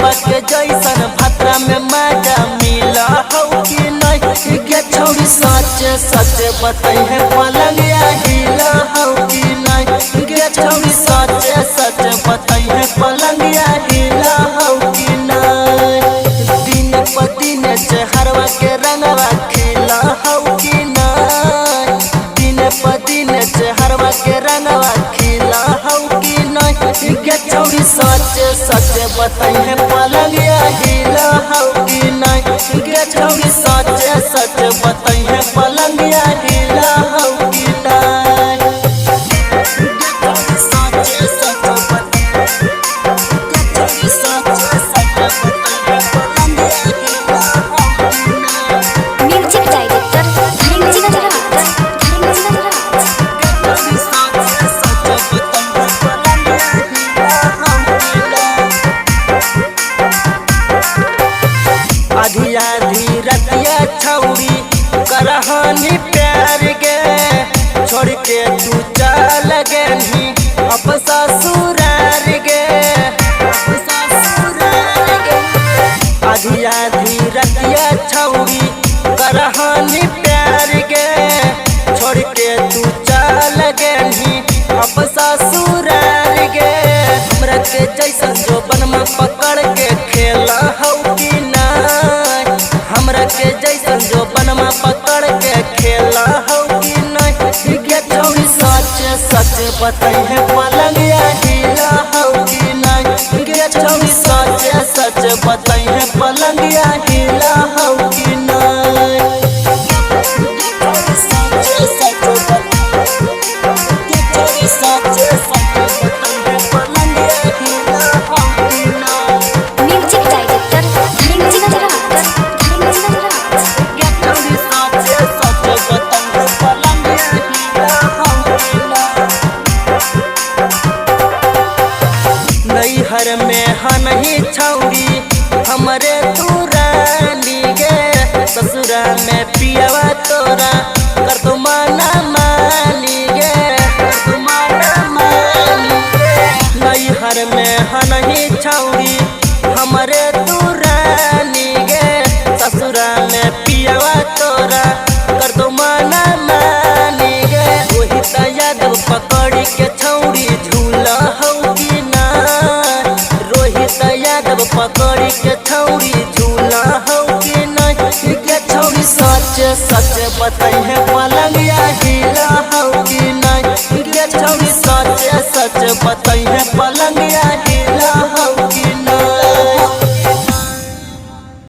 पियावा के जैसन भतरा में मजा मिला हो कि नहीं के छौरी सच सच बताई है पलंगिया हिला हो कि नहीं के छौरी सच सच बताई है पलंगिया हिला हो कि नहीं दिन प दिन चेहरवा के रंगवा खिला हो कि नहीं दिन प दिन चेहरवा के रंगवा खिला हो कि नहीं के छौरी सच सच बताई है पलंगिया हिला हो कि नहीं के छौरी सच सच बताई है पलंगिया हिला हो कि नहीं सच सच बताई के छौरी सच सच बताई है पलंगिया हिला हो कि नहीं म्यूजिक डायरेक्टर धर्मजी नटराज छौरी सच सच बताई है पलंगिया हिला हो कि नहीं आधी आधी रतिया छौरी करहानी प्यार के छोड़ के तू चल गेली अब ससुरार गे आधी आधी रतिया छौरी करहानी प्यार के छोड़ के तू चल गेली अब ससुरार गे हमरा के जैसन जो बनमा पकड़ के खेला हो कि नहीं हमरा के जैसन जो बनमा पकड़ के खेला हो कि नहीं के छौरी सच सच बताई है पलंगिया हिला हो कि नहीं के छौरी सच सच बताई है पलंगिया हिला हो कि नहीं सच सच बताई के छौरी सच सच बताई है पलंगिया हिला हो कि नहीं म्यूजिक डायरेक्टर धर्मजी नटराज के छौरी सच सच बताई है पलंगिया हिला हो कि नहीं नैहर में हनही छौरी हमरे तू रानी गे ससुरा में पियावा तोरा कर तू माना मानी गे कर तू माना मानी गे नैहर में हनही छौरी हमरे तू रानी गे ससुरा में पियावा तोरा कर तू माना मानी गे वही त यादव पकड़ी के छौरी झूला हो कि नहीं रोहित यादव पकड़ी के छौरी झूला हो कि नहीं के छौरी सच सच बताई है